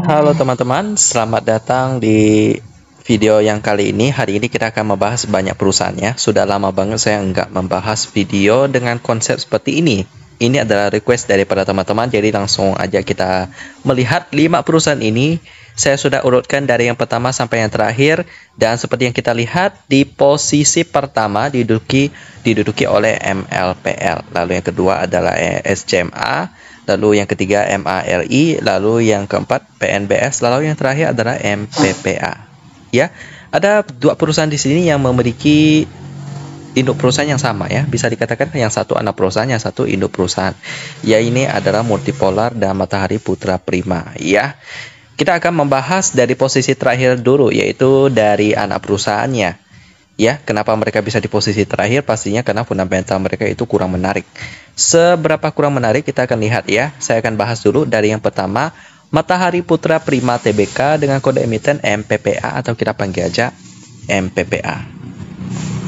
Halo teman-teman, selamat datang di video yang kali ini. Hari ini kita akan membahas banyak perusahaannya. Sudah lama banget saya nggak membahas video dengan konsep seperti ini. Ini adalah request daripada teman-teman, jadi langsung aja kita melihat 5 perusahaan ini. Saya sudah urutkan dari yang pertama sampai yang terakhir. Dan seperti yang kita lihat, di posisi pertama diduduki oleh MLPL. Lalu yang kedua adalah SCMA. Lalu yang ketiga MARI, lalu yang keempat PNBS, lalu yang terakhir adalah MPPA. Ya, ada 2 perusahaan di sini yang memiliki induk perusahaan yang sama ya. Bisa dikatakan yang satu anak perusahaan, yang satu induk perusahaan. Ya, ini adalah Multipolar dan Matahari Putra Prima ya. Kita akan membahas dari posisi terakhir dulu, yaitu dari anak perusahaannya. Ya, kenapa mereka bisa di posisi terakhir? Pastinya karena fundamental mereka itu kurang menarik. Seberapa kurang menarik kita akan lihat ya. Saya akan bahas dulu dari yang pertama, Matahari Putra Prima Tbk dengan kode emiten MPPA atau kita panggil aja MPPA.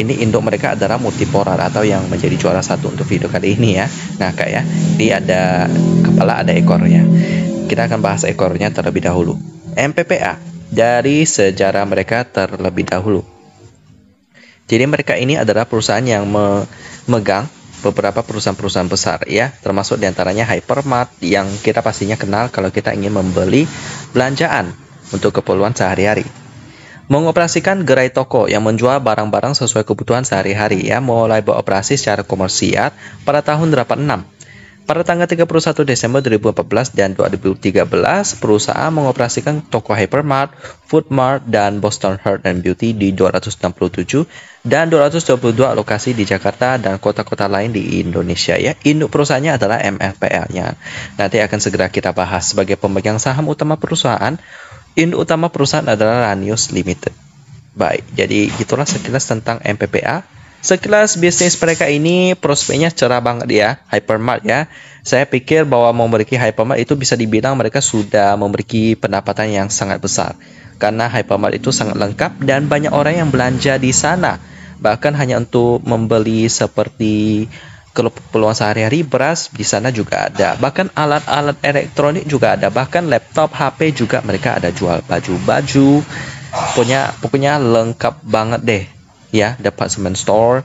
Ini induk mereka adalah Multipolar atau yang menjadi juara satu untuk video kali ini ya. Nah, kayak ini ada kepala, ada ekornya. Kita akan bahas ekornya terlebih dahulu. MPPA, dari sejarah mereka terlebih dahulu. Jadi mereka ini adalah perusahaan yang memegang beberapa perusahaan-perusahaan besar ya, termasuk diantaranya Hypermart yang kita pastinya kenal kalau kita ingin membeli belanjaan untuk keperluan sehari-hari. Mengoperasikan gerai toko yang menjual barang-barang sesuai kebutuhan sehari-hari ya, mulai beroperasi secara komersial pada tahun 86. Pada tanggal 31 Desember 2014 dan 2013, perusahaan mengoperasikan toko Hypermart, Foodmart, dan Boston Health and Beauty di 267 dan 222 lokasi di Jakarta dan kota-kota lain di Indonesia ya. Induk perusahaannya adalah MLPL-nya. Nanti akan segera kita bahas. Sebagai pemegang saham utama perusahaan, induk utama perusahaan adalah Ranius Limited. Baik, jadi itulah sekilas tentang MPPA. Sekilas bisnis mereka ini prospeknya cerah banget ya, Hypermart ya. Saya pikir bahwa memiliki Hypermart itu bisa dibilang mereka sudah memiliki pendapatan yang sangat besar. Karena Hypermart itu sangat lengkap dan banyak orang yang belanja di sana. Bahkan hanya untuk membeli seperti keperluan sehari-hari, beras di sana juga ada. Bahkan alat-alat elektronik juga ada. Bahkan laptop, HP juga mereka ada jual, baju-baju. Pokoknya lengkap banget deh. Ya, department store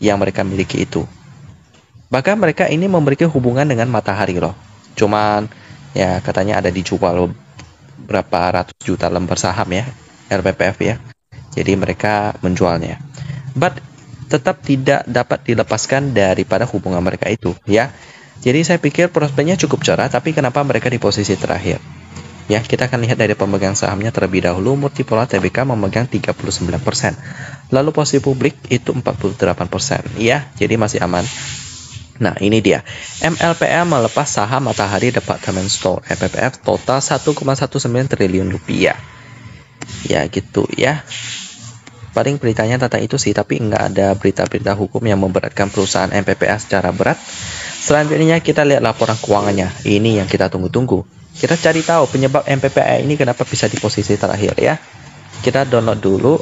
yang mereka miliki itu. Bahkan mereka ini memiliki hubungan dengan Matahari loh. Cuman ya katanya ada dijual berapa ratus juta lembar saham ya, LPPF ya. Jadi mereka menjualnya. But tetap tidak dapat dilepaskan daripada hubungan mereka itu ya. Jadi saya pikir prospeknya cukup cerah, tapi kenapa mereka di posisi terakhir? Ya, kita akan lihat dari pemegang sahamnya terlebih dahulu. Multipolar Tbk memegang 39%. Lalu posisi publik itu 48%. Ya, jadi masih aman. Nah, ini dia. MLPL melepas saham Matahari Department Store MPPF total 1,19 triliun rupiah. Ya, gitu ya. Paling beritanya tentang itu sih, tapi nggak ada berita-berita hukum yang memberatkan perusahaan MPPA secara berat. Selanjutnya kita lihat laporan keuangannya. Ini yang kita tunggu-tunggu. Kita cari tahu penyebab MPPA ini kenapa bisa di posisi terakhir ya. Kita download dulu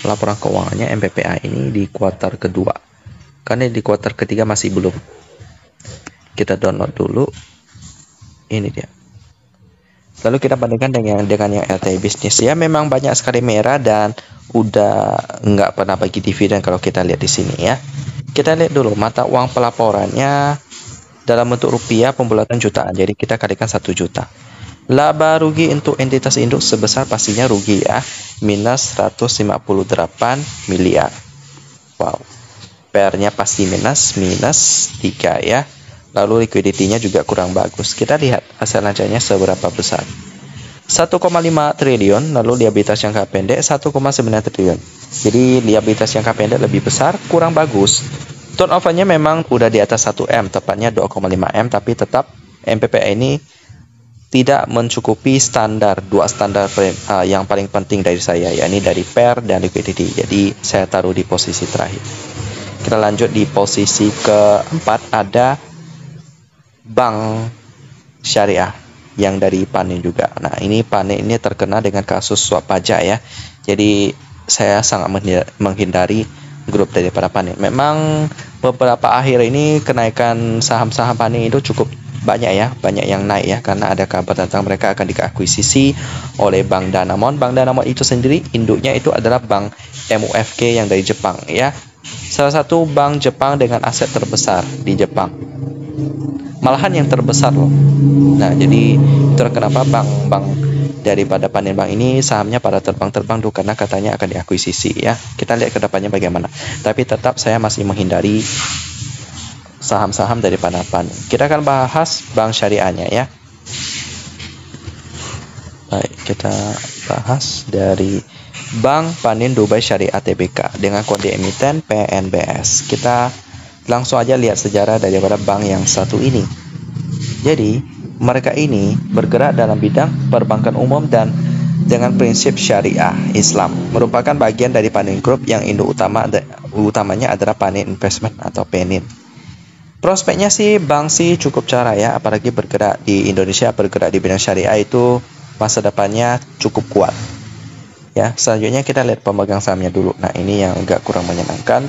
laporan keuangannya MPPA ini di kuartal kedua. Karena di kuartal ketiga masih belum. Kita download dulu. Ini dia. Lalu kita bandingkan dengan yang LTI bisnis ya, memang banyak sekali merah dan udah nggak pernah bagi dividen kalau kita lihat di sini ya. Kita lihat dulu mata uang pelaporannya dalam bentuk rupiah pembulatan jutaan. Jadi kita kalikan 1 juta. Laba rugi untuk entitas induk sebesar pastinya rugi ya, minus 158 miliar. Wow. PR-nya pasti minus 3 ya. Lalu liquidity-nya juga kurang bagus. Kita lihat hasil lancanya seberapa besar. 1,5 triliun, lalu liabilitas jangka pendek 1,9 triliun. Jadi liabilitas jangka pendek lebih besar, kurang bagus. Turnover-nya memang udah di atas 1M, tepatnya 2,5M, tapi tetap MPPA ini tidak mencukupi standar, 2 standar yang paling penting dari saya, yakni dari PER dan liquidity. Jadi saya taruh di posisi terakhir. Kita lanjut di posisi keempat, ada Bank Syariah yang dari Panin juga. Nah, ini Panin ini terkena dengan kasus suap pajak ya. Jadi saya sangat menghindari grup daripada Panin. Memang beberapa akhir ini kenaikan saham-saham Panin itu cukup banyak ya, banyak yang naik ya, karena ada kabar tentang mereka akan diakuisisi oleh Bank Danamon. Bank Danamon itu sendiri induknya itu adalah Bank MUFG yang dari Jepang ya. Salah satu bank Jepang dengan aset terbesar di Jepang. Malahan yang terbesar loh. Nah, jadi itulah kenapa bank-bank daripada Panin Bank ini sahamnya pada terbang-terbang tuh, karena katanya akan diakuisisi ya. Kita lihat ke depannya bagaimana. Tapi tetap saya masih menghindari saham-saham daripada Panin. Kita akan bahas bank syariahnya ya. Baik, kita bahas dari Bank Panin Dubai Syariah Tbk dengan kode emiten PNBS. Kita langsung aja lihat sejarah daripada bank yang satu ini. Jadi, mereka ini bergerak dalam bidang perbankan umum dan dengan prinsip syariah Islam. Merupakan bagian dari Panin Group yang induk utamanya adalah Panin Investment atau Penin. Prospeknya sih bank sih cukup cerah ya, apalagi bergerak di Indonesia, bergerak di bidang syariah itu masa depannya cukup kuat. Ya, selanjutnya kita lihat pemegang sahamnya dulu. Nah, ini yang agak kurang menyenangkan.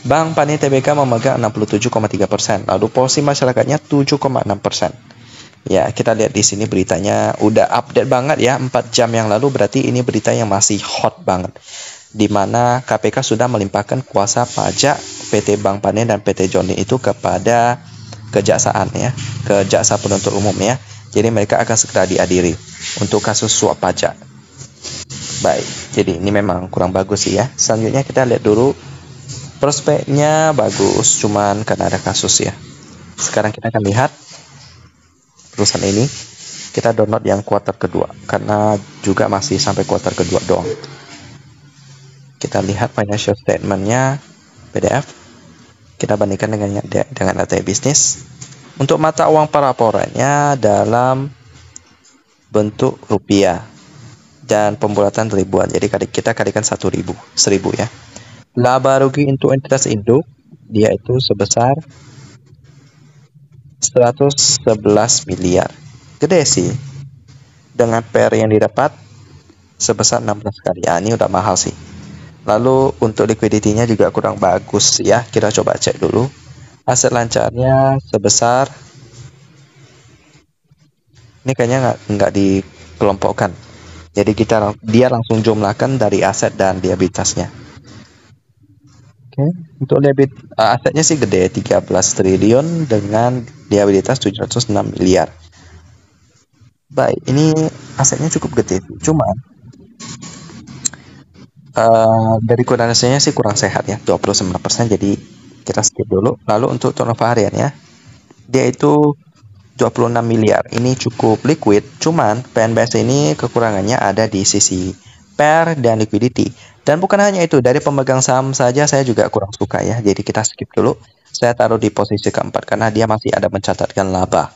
Bank Panin Tbk memegang 67,3%, lalu porsi masyarakatnya 7,6%. Ya, kita lihat di sini beritanya udah update banget ya, 4 jam yang lalu, berarti ini berita yang masih hot banget. Di mana KPK sudah melimpahkan kuasa pajak PT Bank Panin dan PT Joni itu kepada kejaksaan ya, ke jaksa penuntut umum ya. Jadi mereka akan segera diadili untuk kasus suap pajak. Baik, jadi ini memang kurang bagus sih ya. Selanjutnya kita lihat dulu prospeknya bagus, cuman karena ada kasus ya. Sekarang kita akan lihat perusahaan ini. Kita download yang kuartal kedua, karena juga masih sampai kuartal kedua doang. Kita lihat financial statementnya PDF. Kita bandingkan dengan data bisnis. Untuk mata uang pelaporannya dalam bentuk rupiah dan pembulatan ribuan. Jadi kita kalikan 1.000 ya. Laba rugi untuk entitas induk dia itu sebesar 111 miliar. Gede sih. Dengan PER yang didapat sebesar 16 kali. Ya, ini udah mahal sih. Lalu untuk liquidity-nya juga kurang bagus ya. Kita coba cek dulu. Aset lancarnya sebesar, ini kayaknya nggak dikelompokkan. Jadi dia langsung jumlahkan dari aset dan liabilitasnya. Oke, untuk asetnya sih gede, 13 triliun dengan liabilitas 706 miliar. Baik, ini asetnya cukup gede, cuman dari koordinasinya sih kurang sehat ya, 29%, jadi kita skip dulu. Lalu untuk turnover harian ya, dia itu 26 miliar. Ini cukup liquid, cuman PNBS ini kekurangannya ada di sisi PER dan liquidity. Dan bukan hanya itu, dari pemegang saham saja saya juga kurang suka ya. Jadi kita skip dulu. Saya taruh di posisi keempat karena dia masih ada mencatatkan laba.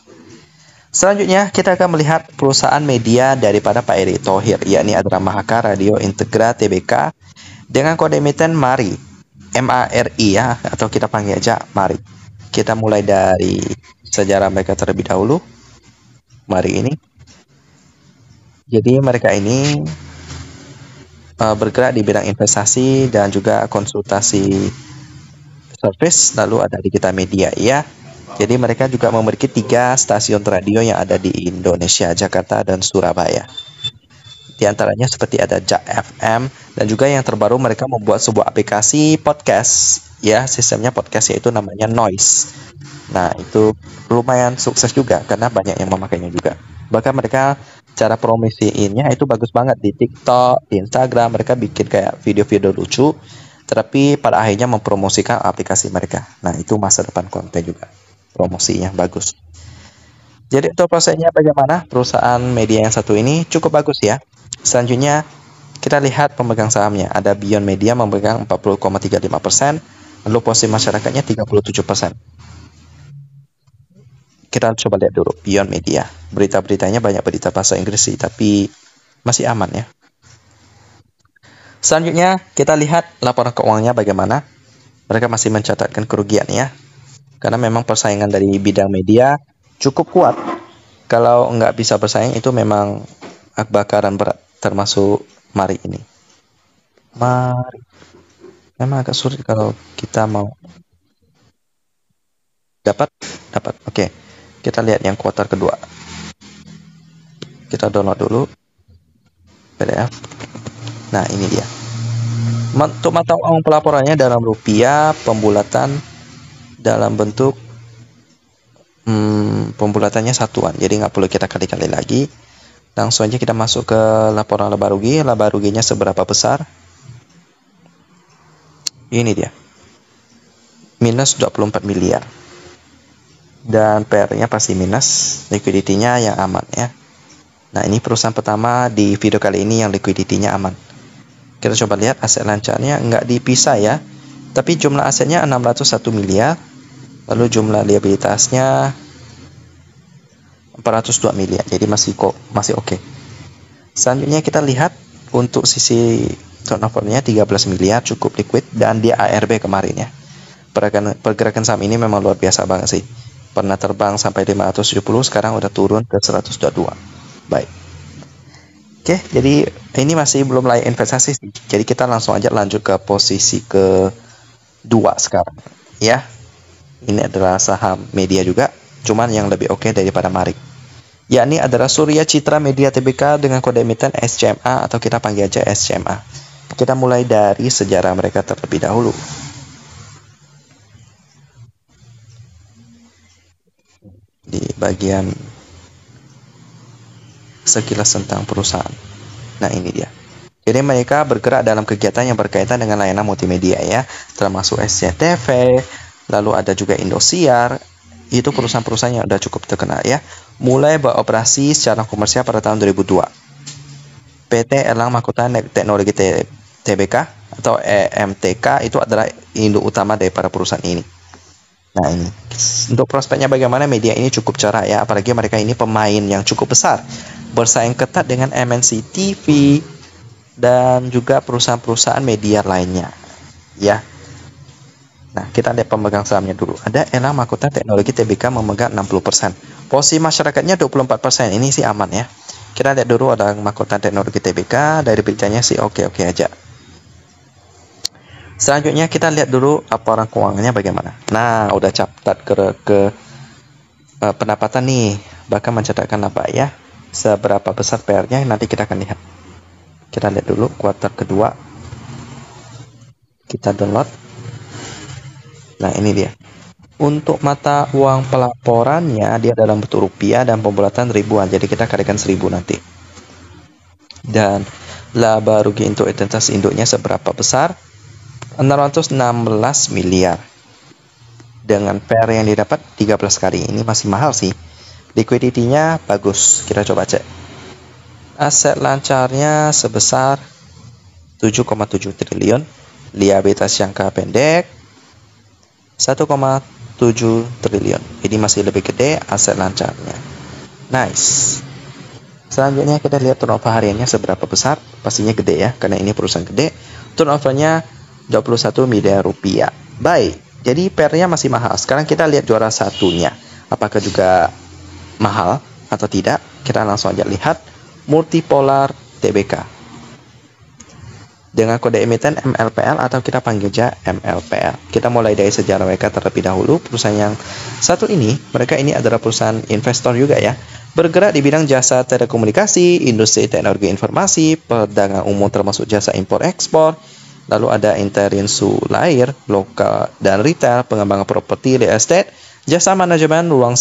Selanjutnya kita akan melihat perusahaan media daripada Pak Erick Thohir, yakni adalah Mahaka Radio Integra Tbk dengan kode emiten MARI, MARI ya, atau kita panggil aja MARI. Kita mulai dari sejarah mereka terlebih dahulu. MARI ini. Jadi mereka ini bergerak di bidang investasi dan juga konsultasi service, lalu ada digital media ya. Jadi mereka juga memiliki 3 stasiun radio yang ada di Indonesia, Jakarta dan Surabaya. Di antaranya seperti ada Jak FM, dan juga yang terbaru mereka membuat sebuah aplikasi podcast ya, sistemnya podcast yaitu namanya Noise. Nah, itu lumayan sukses juga karena banyak yang memakainya juga. Bahkan mereka cara promosiinnya itu bagus banget di TikTok, di Instagram, mereka bikin kayak video-video lucu, tetapi pada akhirnya mempromosikan aplikasi mereka. Nah, itu masa depan konten juga. Promosinya bagus. Jadi untuk prosesnya bagaimana? Perusahaan media yang satu ini cukup bagus ya. Selanjutnya kita lihat pemegang sahamnya. Ada Beyond Media memegang 40,35%, lalu posisi masyarakatnya 37%. Kita coba lihat dulu Beyond Media. Berita-beritanya banyak berita bahasa Inggris sih, tapi masih aman ya. Selanjutnya kita lihat laporan keuangannya bagaimana. Mereka masih mencatatkan kerugian ya. Karena memang persaingan dari bidang media cukup kuat. Kalau nggak bisa bersaing itu memang bakaran berat, termasuk MARI ini. MARI memang agak sulit kalau kita mau dapat. Oke. Kita lihat yang kuartal kedua. Kita download dulu PDF. Nah, ini dia. Untuk mata uang pelaporannya dalam rupiah, pembulatan dalam bentuk pembulatannya satuan, jadi nggak perlu kita kali-kali lagi. Langsung aja kita masuk ke laporan laba rugi. Laba ruginya seberapa besar? Ini dia, minus 24 miliar. Dan PR-nya pasti minus, liquidity-nya yang aman ya. Nah, ini perusahaan pertama di video kali ini yang liquidity-nya aman. Kita coba lihat aset lancarnya, nggak dipisah ya, tapi jumlah asetnya 601 miliar. Lalu jumlah liabilitasnya 402 miliar, jadi masih oke. Selanjutnya kita lihat untuk sisi turnovernya 13 miliar, cukup liquid, dan dia ARB kemarin ya. Pergerakan saham ini memang luar biasa banget sih. Pernah terbang sampai 570, sekarang udah turun ke 122. Baik. Oke, jadi ini masih belum layak investasi sih. Jadi kita langsung aja lanjut ke posisi kedua sekarang ya. Ini adalah saham media juga, cuman yang lebih oke daripada Marik. Yakni adalah Surya Citra Media Tbk dengan kode emiten SCMA atau kita panggil aja SCMA. Kita mulai dari sejarah mereka terlebih dahulu. Di bagian sekilas tentang perusahaan. Nah, ini dia. Jadi mereka bergerak dalam kegiatan yang berkaitan dengan layanan multimedia ya, termasuk SCTV, lalu ada juga Indosiar. Itu perusahaan-perusahaan yang sudah cukup terkenal ya. Mulai beroperasi secara komersial pada tahun 2002. PT Erlang Mahkota Teknologi Tbk atau EMTK itu adalah induk utama daripada perusahaan ini. Nah, ini untuk prospeknya bagaimana, media ini cukup cerah ya, apalagi mereka ini pemain yang cukup besar, bersaing ketat dengan MNC TV dan juga perusahaan-perusahaan media lainnya ya. Nah, kita lihat pemegang sahamnya dulu. Ada Erlang Mahkota Teknologi Tbk memegang 60%. Posisi masyarakatnya 24%. Ini sih aman ya. Kita lihat dulu ada Mahkota Teknologi Tbk, dari beritanya sih oke-oke aja. Selanjutnya kita lihat dulu laporan keuangannya bagaimana. Nah, udah catat ke pendapatan nih, bahkan mencatatkan apa ya, seberapa besar PR-nya nanti kita akan lihat. Kita lihat dulu kuartal kedua. Kita download. Nah, ini dia. Untuk mata uang pelaporannya dia dalam bentuk rupiah dan pembulatan ribuan, jadi kita kalikan 1000 nanti. Dan laba rugi untuk entitas induknya seberapa besar? 616 miliar. Dengan PR yang didapat 13 kali. Ini masih mahal sih. Liquidity-nya bagus. Kita coba cek. Aset lancarnya sebesar 7,7 triliun. Liabilitas jangka pendek 1,7 triliun. Jadi masih lebih gede aset lancarnya. Nice. Selanjutnya kita lihat turnover hariannya seberapa besar. Pastinya gede ya, karena ini perusahaan gede. Turnovernya 21 miliar rupiah. Baik, jadi PR-nya masih mahal. Sekarang kita lihat juara satunya, apakah juga mahal atau tidak. Kita langsung aja lihat. Multipolar Tbk dengan kode emiten MLPL atau kita panggil aja MLPL. Kita mulai dari sejarah mereka terlebih dahulu. Perusahaan yang satu ini, mereka ini adalah perusahaan investor juga ya. Bergerak di bidang jasa telekomunikasi, industri teknologi informasi, perdagangan umum termasuk jasa impor ekspor. Lalu ada interin sulair, lokal dan retail, pengembangan properti, real estate, jasa manajemen ruang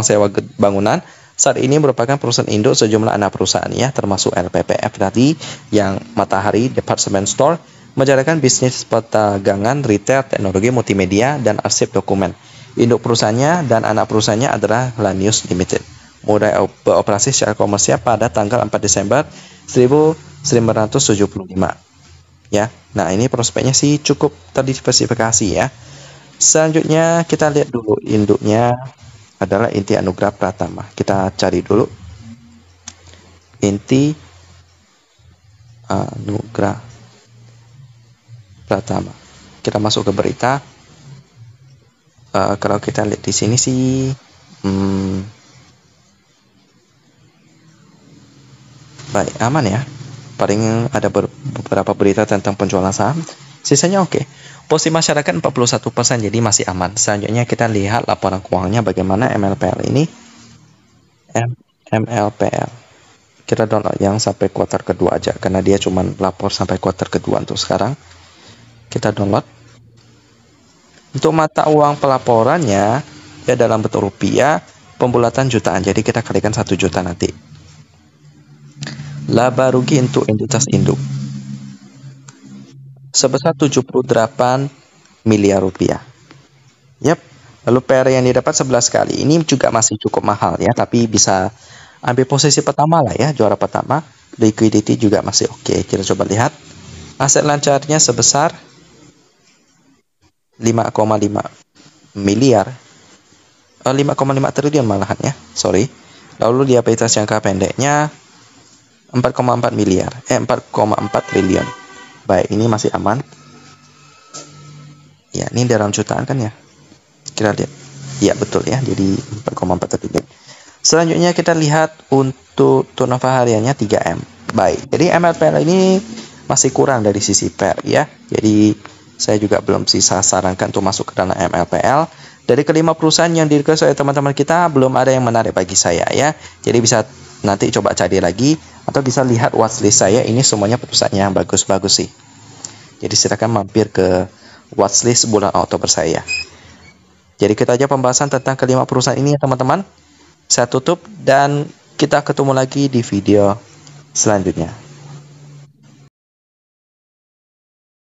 sewa bangunan. Saat ini merupakan perusahaan induk sejumlah anak perusahaan ya, termasuk LPPF tadi yang Matahari Department Store, menjalankan bisnis perdagangan, retail, teknologi multimedia, dan arsip dokumen. Induk perusahaannya dan anak perusahaannya adalah Lanius Limited. Mulai beroperasi secara komersial pada tanggal 4 Desember 1975. Ya, nah ini prospeknya sih cukup terdiversifikasi ya. Selanjutnya kita lihat dulu induknya adalah Inti Anugrah Pratama. Kita cari dulu Inti Anugrah Pratama. Kita masuk ke berita. Kalau kita lihat di sini sih, baik, aman ya. Paling ada beberapa berita tentang penjualan saham. Sisanya oke. Posisi masyarakat 41%, jadi masih aman. Selanjutnya kita lihat laporan keuangannya bagaimana MLPL ini. MLPL. Kita download yang sampai kuartal kedua aja, karena dia cuma lapor sampai kuartal kedua untuk sekarang. Kita download. Untuk mata uang pelaporannya, ya dalam bentuk rupiah, pembulatan jutaan. Jadi kita kalikan 1 juta nanti. Laba rugi untuk entitas induk sebesar 78 miliar rupiah. Yap. Lalu PR yang didapat 11 kali. Ini juga masih cukup mahal ya, tapi bisa ambil posisi pertama lah ya, juara pertama. Liquidity juga masih oke. Kita coba lihat. Aset lancarnya sebesar 5,5 miliar. 5,5 triliun malahan ya. Sorry. Lalu liabilitas jangka pendeknya 4,4 miliar. 4,4 triliun. Baik, ini masih aman. Ya, ini dalam jutaan kan ya? Kita lihat. Ya, betul ya. Jadi 4,4 triliun. Selanjutnya kita lihat untuk turnover hariannya 3M. Baik, jadi MLPL ini masih kurang dari sisi PER ya. Jadi saya juga belum bisa sarankan untuk masuk ke dalam MLPL. Dari kelima perusahaan yang di-request oleh teman-teman kita, belum ada yang menarik bagi saya ya. Jadi bisa nanti coba cari lagi, atau bisa lihat watchlist saya. Ini semuanya perusahaan yang bagus-bagus sih. Jadi silakan mampir ke watchlist bulan Oktober saya. Jadi kita aja pembahasan tentang kelima perusahaan ini ya teman-teman. Saya tutup dan kita ketemu lagi di video selanjutnya.